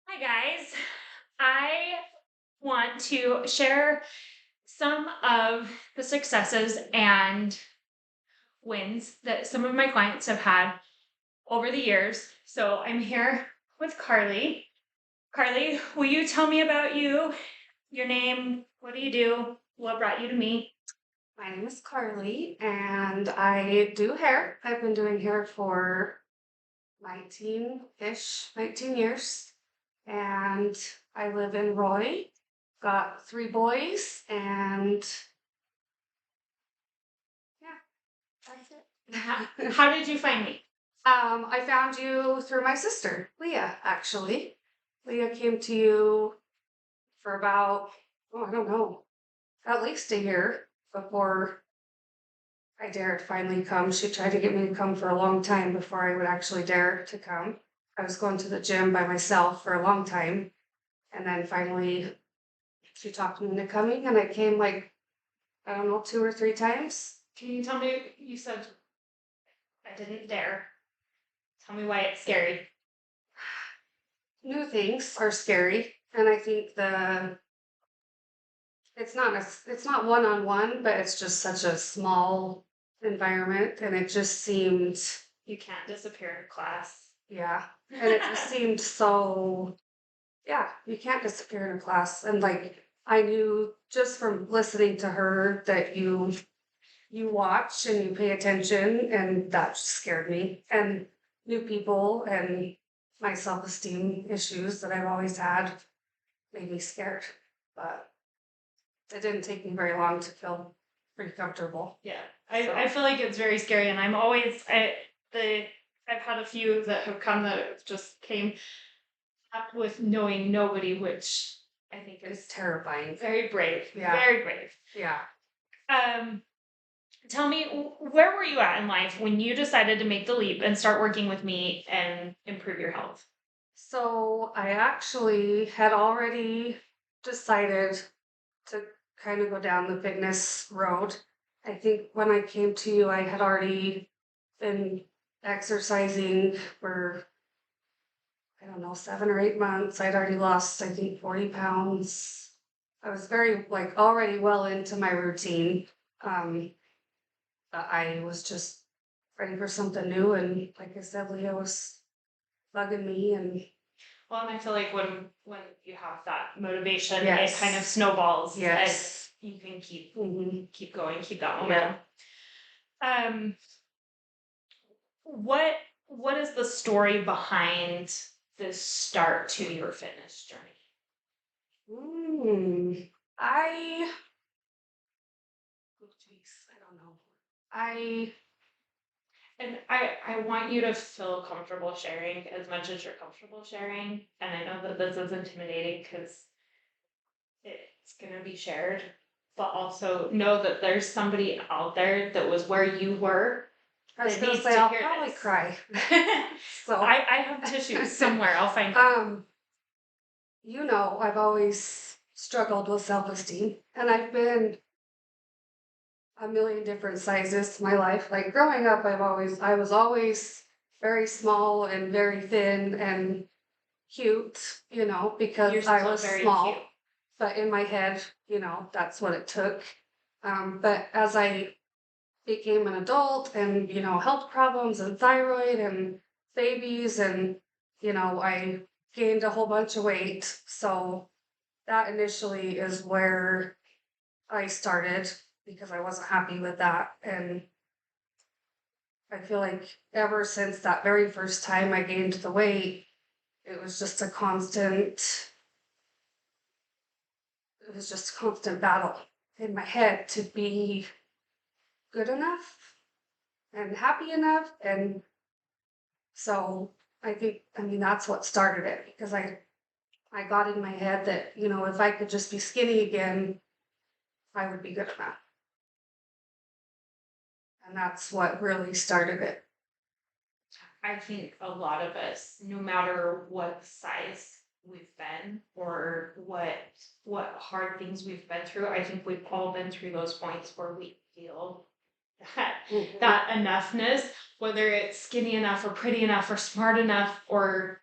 Hi, guys. I want to share some of the successes and wins that some of my clients have had over the years. So I'm here with Carlie. Carlie, will you tell me about you, your name, what do you do, what brought you to me? My name is Carlie and I do hair. I've been doing hair for 19 years. And I live in Roy. Got three boys and yeah, that's How, it. how did you find me? I found you through my sister, Leah, actually. Leah came to you for about, oh, I don't know, at least a year before I dared finally come. She tried to get me to come for a long time before I would actually dare to come. I was going to the gym by myself for a long time. And then finally she talked me into coming and I came like, I don't know, two or three times. Can you tell me? You said I didn't dare. Tell me why it's scary. New things are scary. And I think it's not one on one, but it's just such a small environment and it just seemed, You can't disappear in class. yeah. And it just seemed so, yeah, you can't disappear in a class. And like I knew just from listening to her that you watch and you pay attention, and that just scared me. And new people and my self-esteem issues that I've always had made me scared. But it didn't take me very long to feel pretty comfortable. Yeah, So I feel like it's very scary, and I'm always I've had a few that have come that have just came up with knowing nobody, which I think it's is terrifying. very brave. Yeah. Very brave. Yeah. Um, Tell me, where were you at in life when you decided to make the leap and start working with me and improve your health? So I actually had already decided to kind of go down the fitness road. I think when I came to you, I had already been exercising for, I don't know, 7 or 8 months. I'd already lost, I think, 40 pounds. I was very, like, already well into my routine. Um, but I was just ready for something new. And like I said, Leah was bugging me. And Well, and I feel like when you have that motivation, it kind of yes, snowballs, yes. and you can Hmm. keep going, keep that Yeah. momentum. Um, what what is the story behind the start to your fitness journey? Mm, I, oh geez, I don't know. I, And I want you to feel comfortable sharing as much as you're comfortable sharing. And I know that this is intimidating because it's gonna be shared, but also know that there's somebody out there that was where you were I was that gonna needs say to I'll hear probably this. cry. So, I have tissues somewhere. I'll find I've always struggled with self-esteem, and I've been a million different sizes my life. Like growing up, I was always very small and very thin and cute, you're because I still was very cute. small. But in my head, that's what it took. But as I became an adult and, health problems and thyroid and babies and, I gained a whole bunch of weight. So that initially is where I started because I wasn't happy with that. And I feel like ever since that very first time I gained the weight, it was just a constant, it was just a constant battle in my head to be good enough and happy enough. And so I mean, that's what started it because I got in my head that, if I could just be skinny again, I would be good enough. And that's what really started it. I think a lot of us, no matter what size we've been or what hard things we've been through, I think we've all been through those points where we feel that Mhm. that enoughness, whether it's skinny enough or pretty enough or smart enough or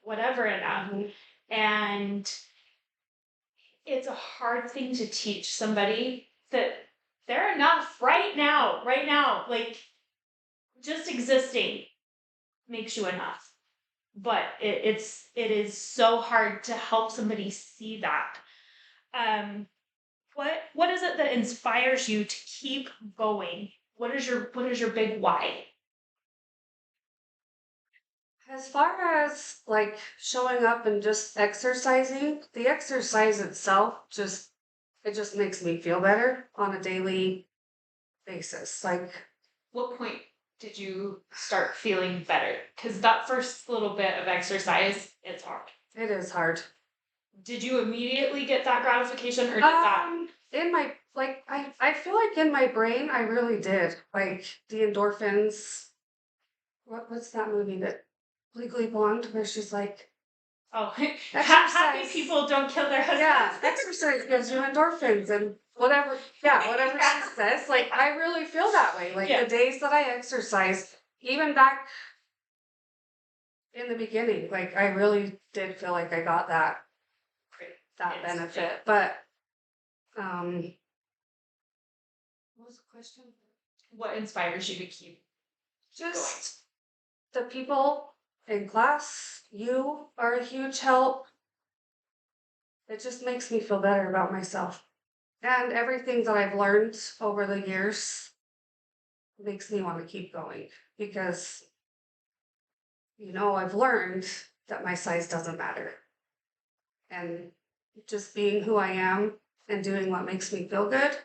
whatever enough. Mhm. And it's a hard thing to teach somebody that they're enough right now. Like just existing makes you enough. But it is so hard to help somebody see that. Um, what is it that inspires you to keep going? What is your big why? As far as like showing up and just exercising, the exercise itself just makes me feel better on a daily basis. Like What point did you start feeling better? Because that first little bit of exercise, it's hard. it is hard. Did you immediately get that gratification, or did that? In my like I feel like in my brain I really did. Like the endorphins. What's that movie that Legally Blonde where she's like Oh, happy exercise. people don't kill their husbands. Yeah, exercise gives you endorphins and whatever. Yeah, whatever she says. Like I really feel that way. Like Yeah. the days that I exercise, even back in the beginning, like I really did feel like I got that It's- benefit. But um, what was the question? What inspires you to keep Just the people in class. You are a huge help. It just makes me feel better about myself. And everything that I've learned over the years makes me want to keep going because, I've learned that my size doesn't matter. And just being who I am and doing what makes me feel good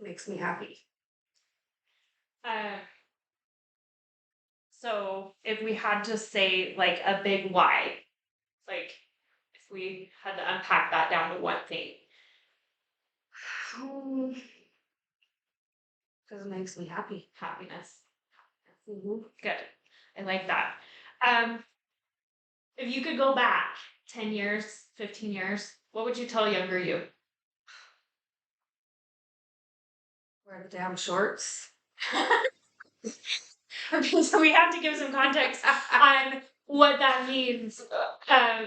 makes me happy. going? So if we had to say like a big why, like if we had to unpack that down to one thing, Because it makes me happy. happiness. Hmm. Good. I like that. Um, if you could go back 10 years, 15 years, what would you tell younger you? Wear the damn shorts. Okay, so we have to give some context on what that means.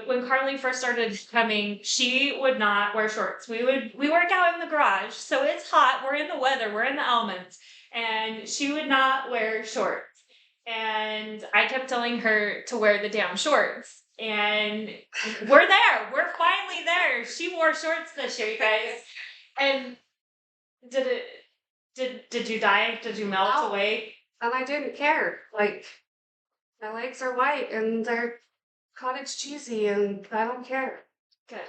When Carlie first started coming, she would not wear shorts. We work out in the garage, so it's hot. We're in the weather. We're in the elements, and she would not wear shorts. And I kept telling her to wear the damn shorts. And we're there. We're finally there. She wore shorts this year, you guys. And did it? Did you die? Did you melt No. away? And I didn't care. Like, my legs are white and they're cottage cheesy and I don't care. Good.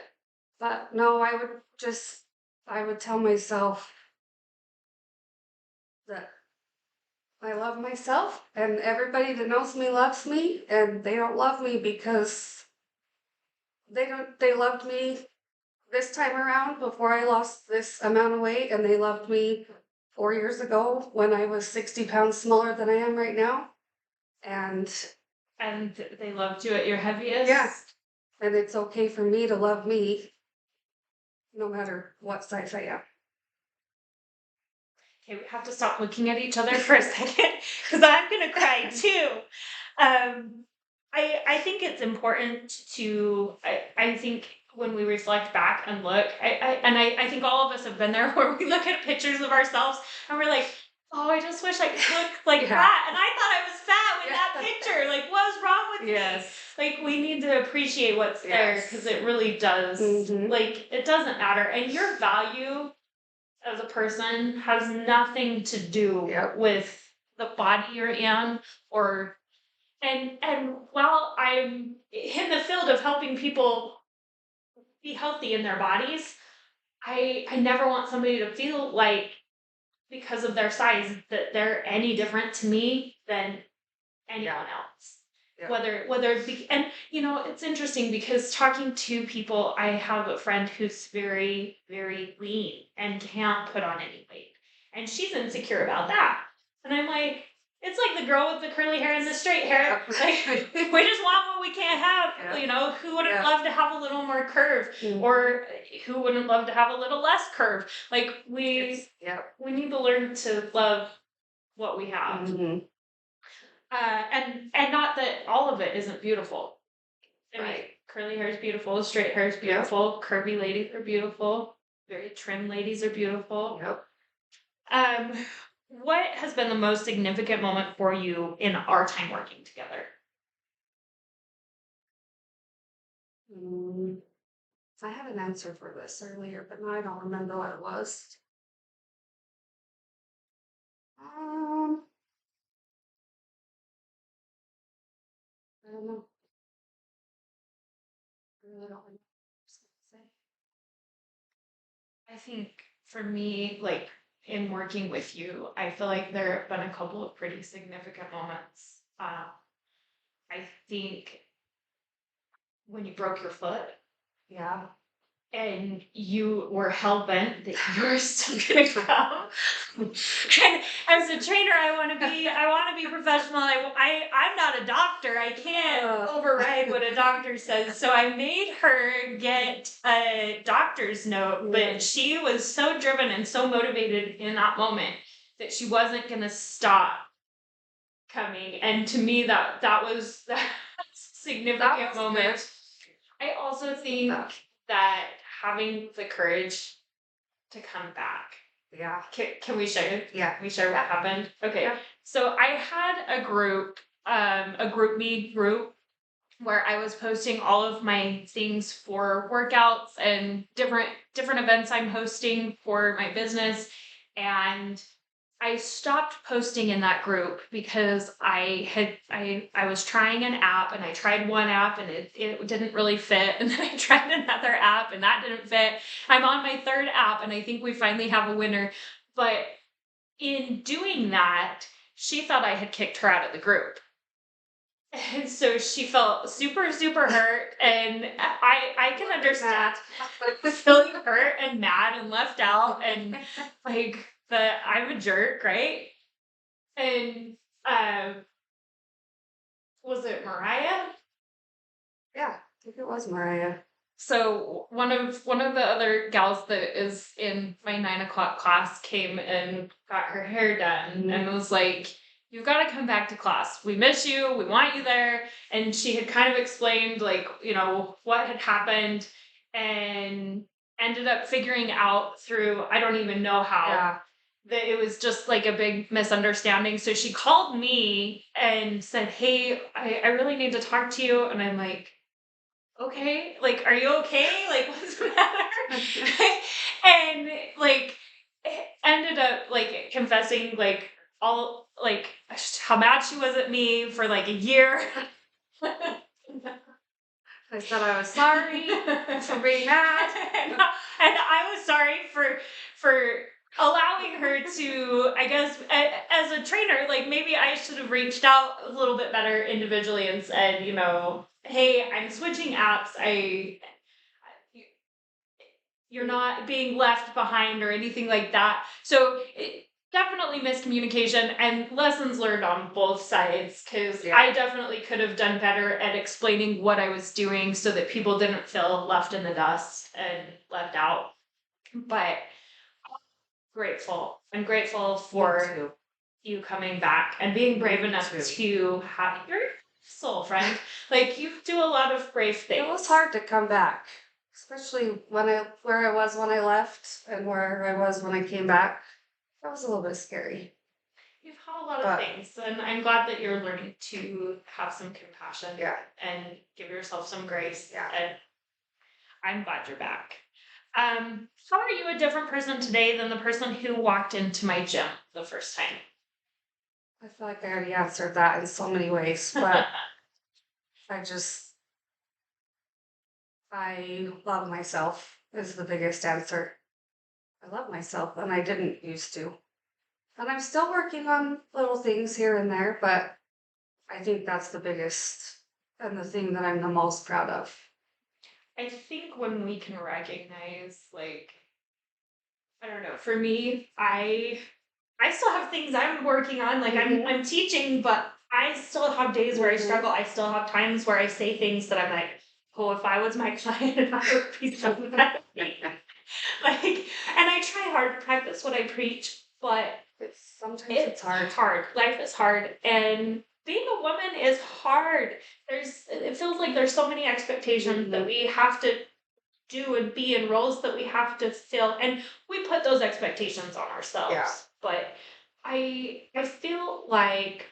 But no, I would tell myself that I love myself and everybody that knows me loves me and they don't love me because they loved me this time around before I lost this amount of weight and they loved me 4 years ago when I was 60 pounds smaller than I am right now. And they loved you at your heaviest? yeah. And it's okay for me to love me no matter what size I am. Okay, we have to stop looking at each other for a second because I'm gonna cry too. I think it's important to I think when we reflect back and look, I think all of us have been there where we look at pictures of ourselves and we're like, oh, I just wish I could look like Yeah. that. And I thought I was fat with Yeah. that picture. Like, what's wrong with Yes. me? Like, we need to appreciate what's there Yes. because it really does. Mhm. Like, it doesn't matter. And your value as a person has nothing to do Yep. with the body you're in or and while I'm in the field of helping people be healthy in their bodies, I never want somebody to feel like because of their size that they're any different to me than anyone else. Yeah. Whether it be, and it's interesting because talking to people, I have a friend who's very, very lean and can't put on any weight. And she's insecure about that. And I'm like, it's like the girl with the curly hair and the straight hair. Yeah. Like, we just want what we can't have. Yeah. Who wouldn't Yeah. love to have a little more curve? Mhm. Or who wouldn't love to have a little less curve? Like Yeah. we need to learn to love what we have. Mhm. And not that all of it isn't beautiful. Curly hair is beautiful, straight hair is beautiful, curvy ladies are beautiful, very trim ladies are beautiful. Yep. What has been the most significant moment for you in our time working together? Mm, I had an answer for this earlier, but now I don't remember what it was. Um, I don't know. I really don't remember what I was gonna say. I think for me, like in working with you, I feel like there have been a couple of pretty significant moments. I think when you broke your foot Yeah. and you were hell bent that you were still gonna come. And as a trainer, I want to be professional. I'm not a doctor. I can't override what a doctor says. So I made her get a doctor's note, but she was so driven and so motivated in that moment that she wasn't gonna stop coming. And to me, that was a significant moment. Good. I also think that having the courage to come back. Yeah. Can we share? Yeah. Can we share what happened? Okay. Yeah. So I had a group group where I was posting all of my things for workouts and different events I'm hosting for my business. And I stopped posting in that group because I was trying an app and I tried one app and it didn't really fit. And then I tried another app and that didn't fit. I'm on my third app and I think we finally have a winner. But in doing that, she thought I had kicked her out of the group. And so she felt super, super hurt, and I can understand feeling hurt and mad and left out, and like I'm a jerk, right? And was it Mariah? Yeah. I think it was Mariah. So one of the other gals that is in my 9 o'clock class came and got her hair done and was like, "You've got to come back to class. We miss you. We want you there." And she had kind of explained like, what had happened and ended up figuring out through I don't even know how that it was just like a big misunderstanding. So she called me and said, "Hey, I really need to talk to you." And I'm like, okay, like, are you okay? Like, what's the matter? And like, ended up like confessing like all like how mad she was at me for like a year. I said I was sorry for being mad. And I was sorry for allowing her to, I guess, as a trainer, like maybe I should have reached out a little bit better individually and said, hey, I'm switching apps. You're not being left behind or anything like that. So definitely miscommunication and lessons learned on both sides, because I definitely could have done better at explaining what I was doing so that people didn't feel left in the dust and left out. But I'm grateful for you coming back and being brave enough to have your soul friend. Like, you do a lot of brave things. It was hard to come back, especially where I was when I left and where I was when I came back. That was a little bit scary. You've had a lot of things, and I'm glad that you're learning to have some compassion and give yourself some grace. And I'm glad you're back. How are you a different person today than the person who walked into my gym the first time? I feel like I already answered that in so many ways, but I love myself is the biggest answer. I love myself, and I didn't used to. And I'm still working on little things here and there, but I think that's the biggest and the thing that I'm the most proud of. I think when we can recognize, like, I don't know, for me, I still have things I'm working on. Like, I'm teaching, but I still have days where I struggle. I still have times where I say things that I'm like, oh, if I was my client, I would be so mad at me. Like, and I try hard to practice what I preach, but Sometimes it's hard. Life is hard, and being a woman is hard. It feels like there's so many expectations that we have to do and be in roles that we have to fill, and we put those expectations on ourselves. Yeah. But I feel like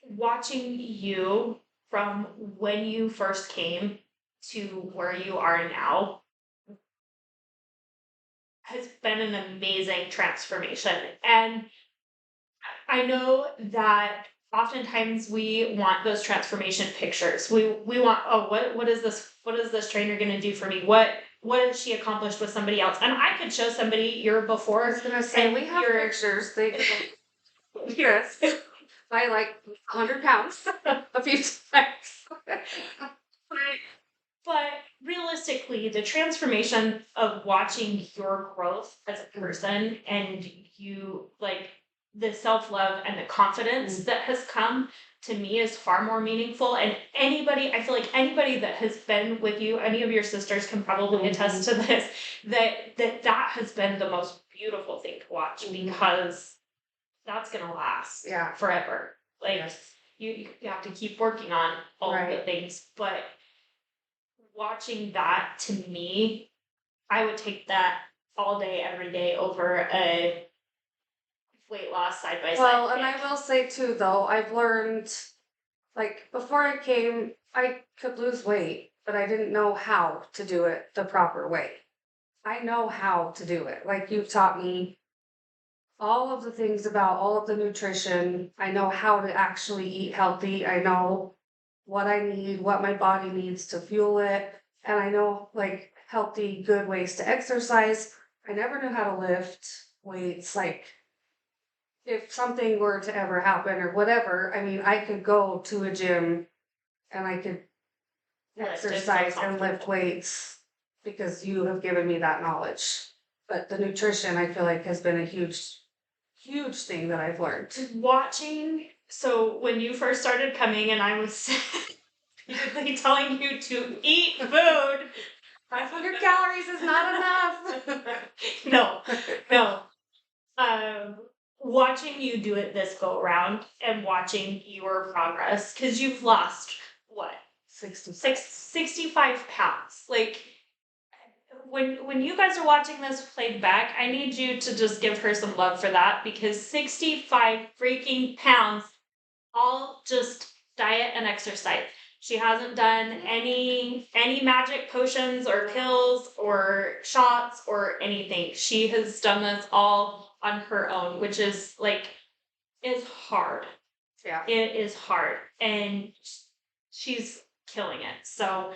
watching you from when you first came to where you are now has been an amazing transformation. And I know that oftentimes we want those transformation pictures. We want, oh, what is this trainer going to do for me? What has she accomplished with somebody else? And I could show somebody your I before. was gonna say and we have your pictures. They could yes, by like 100 pounds a few times. But realistically, the transformation of watching your growth as a person and you like the self love and the confidence that has come to me is far more meaningful. And anybody, I feel like anybody that has been with you, any of your sisters can probably attest to this, that has been the most beautiful thing to watch because that's gonna last Yeah. forever. Like Yes. you have to keep working on all of the Right. things, but watching that to me, I would take that all day, every day over a weight loss side by side. Well, and I will say too, though, I've learned, like, before I came, I could lose weight, but I didn't know how to do it the proper way. I know how to do it. Like, you've taught me all of the things about all of the nutrition. I know how to actually eat healthy. I know what I need, what my body needs to fuel it. And I know like healthy, good ways to exercise. I never knew how to lift weights. Like if something were to ever happen or whatever, I mean, I could go to a gym and I could exercise and lift weights because you have given me that knowledge. But the nutrition, I feel like, has been a huge thing that I've learned. Watching, so when you first started coming and I was repeatedly telling you to eat food, 500 calories is not enough. no, no. Um, watching you do it this go around and watching your progress, because you've lost what? 65 pounds. Like when you guys are watching this played back, I need you to just give her some love for that because 65 freaking pounds, all just diet and exercise. She hasn't done any magic potions or pills or shots or anything. She has done this all on her own, which is like is hard. Yeah. It is hard and she's killing it. So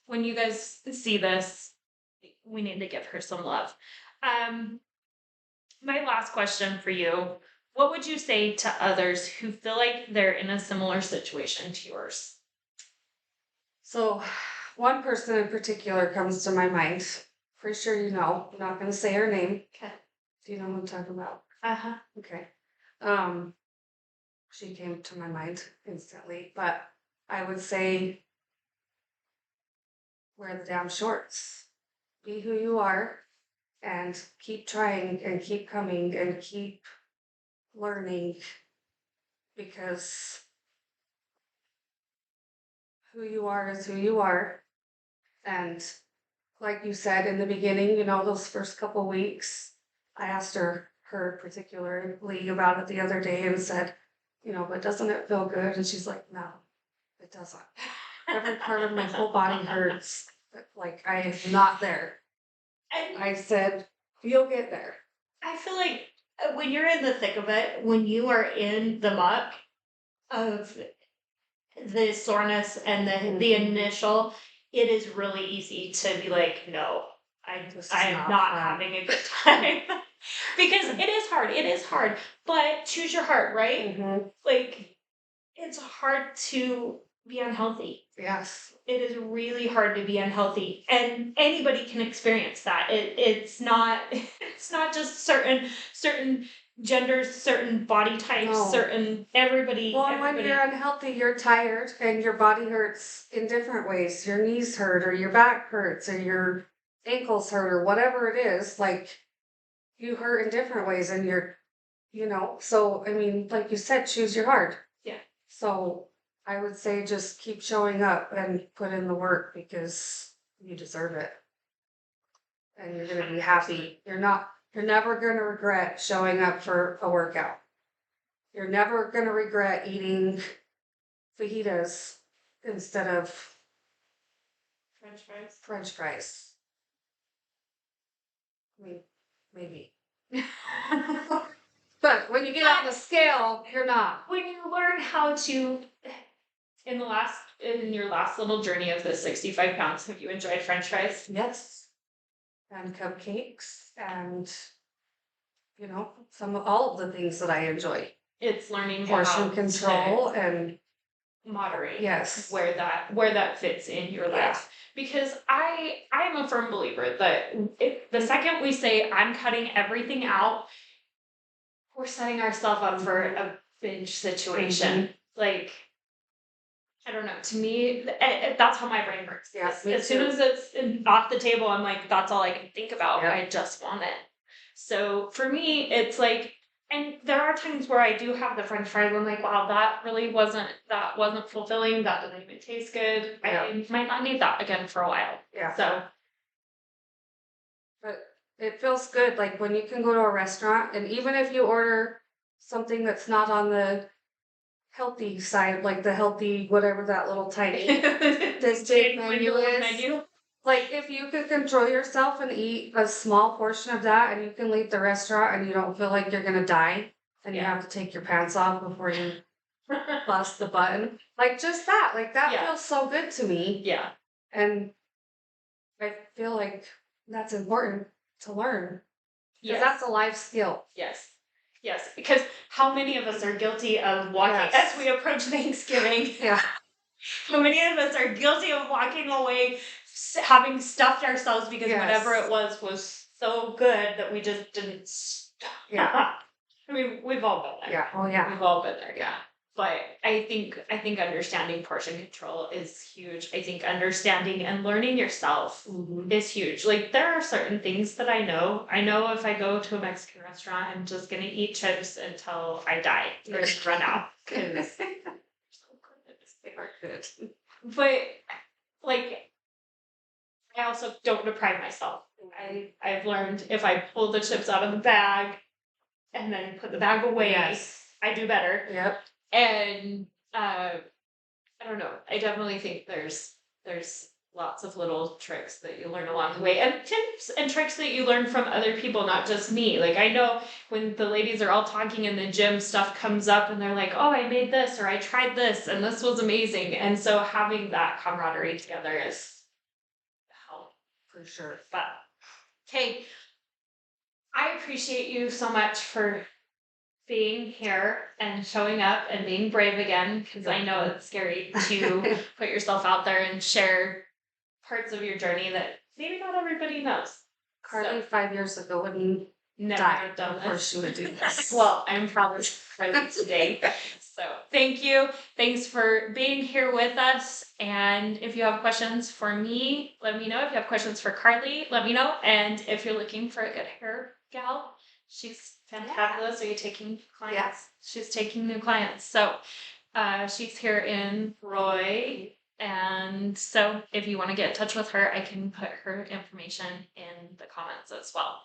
when you guys see this, we need to give her some love. My last question for you, what would you say to others who feel like they're in a similar situation to yours? So, one person in particular comes to my mind. Pretty sure you know. I'm not going to say her name. Okay. Do you know who I'm talking about? Uh-huh. Okay. She came to my mind instantly, but I would say wear the damn shorts. Be who you are and keep trying and keep coming and keep learning because who you are is who you are. And like you said in the beginning, you know, those first couple weeks, I asked her particularly about it the other day and said, you know, but doesn't it feel good? And she's like, no, it doesn't. Every part of my whole body hurts. Like I am not there. And I said, you'll get there. I feel like when you're in the thick of it, when you are in the muck of the soreness and the initial, it is really easy to be like, no, I am not having a good time. Because it is hard. It is hard. But choose your heart, right? Like it's hard to be unhealthy. Yes. It is really hard to be unhealthy. And anybody can experience that. It's not it's not just certain genders, certain body types, No. certain everybody. Well, and when everybody. you're unhealthy, you're tired and your body hurts in different ways. Your knees hurt, or your back hurts, or your ankles hurt, or whatever it is. Like you hurt in different ways, and So I mean, like you said, choose your heart. Yeah. So I would say just keep showing up and put in the work because you deserve it. And you're gonna be happy. You're never gonna regret showing up for a workout. You're never gonna regret eating fajitas instead of French fries. French fries. I mean, maybe. But when you get on the scale, you're not. When you learn how to, in your last little journey of the 65 pounds, have you enjoyed French fries? Yes. And cupcakes and all of the things that I enjoy. It's learning Portion how control to and moderate yes. where that fits in your life. Because I'm a firm believer that if the second we say I'm cutting everything out, we're setting ourselves up for a binge situation. Like, I don't know. To me, that's how my brain works. Yeah, as soon as it's off the table, I'm like, that's all I can think about. Yep. I just want it. So for me, it's like, and there are times where I do have the French fries. I'm like, wow, that wasn't fulfilling. That doesn't even taste good. Yeah. I might not need that again for a while. Yeah. So, but it feels good, like when you can go to a restaurant and even if you order something that's not on the healthy side, like the healthy whatever that little tiny this big menu is. Like if you could control yourself and eat a small portion of that and you can leave the restaurant and you don't feel like you're gonna die and you Yeah. have to take your pants off before you bust the button. Like just that. Like that Yeah. feels so good to me. Yeah. And I feel like that's important to learn. Because Yes. that's a life skill. Yes. Yes. Because how many of us are guilty of walking as we approach Thanksgiving? Yeah. How many of us are guilty of walking away having stuffed ourselves because whatever it was so good that we just didn't stop. Yeah. I mean, we've all been there. Yeah. Oh yeah. We've all been there, yeah. But I think understanding portion control is huge. I think understanding and learning yourself is huge. Like there are certain things that I know. I know if I go to a Mexican restaurant, I'm just gonna eat chips until I die or run out. Because They are good. but like I also don't deprive myself. I've learned if I pull the chips out of the bag and then put the bag away, I do better. Yep. And I don't know. I definitely think there's lots of little tricks that you learn along the way, and tips and tricks that you learn from other people, not just me. Like I know when the ladies are all talking in the gym, stuff comes up, and they're like, "Oh, I made this," or "I tried this, and this was amazing." And so having that camaraderie together is help For sure. but okay, I appreciate you so much for being here and showing up and being brave again because I know it's scary to put yourself out there and share parts of your journey that maybe not everybody knows. Carlie 5 years ago wouldn't Never die have done before this. she would do this. Well, I'm proud of you today. So thank you. Thanks for being here with us. And if you have questions for me, let me know. If you have questions for Carlie, let me know. And if you're looking for a good hair gal, she's fantabulous. Are you taking clients? Yes. She's taking new clients. So she's here in Roy. And so if you want to get in touch with her, I can put her information in the comments as well.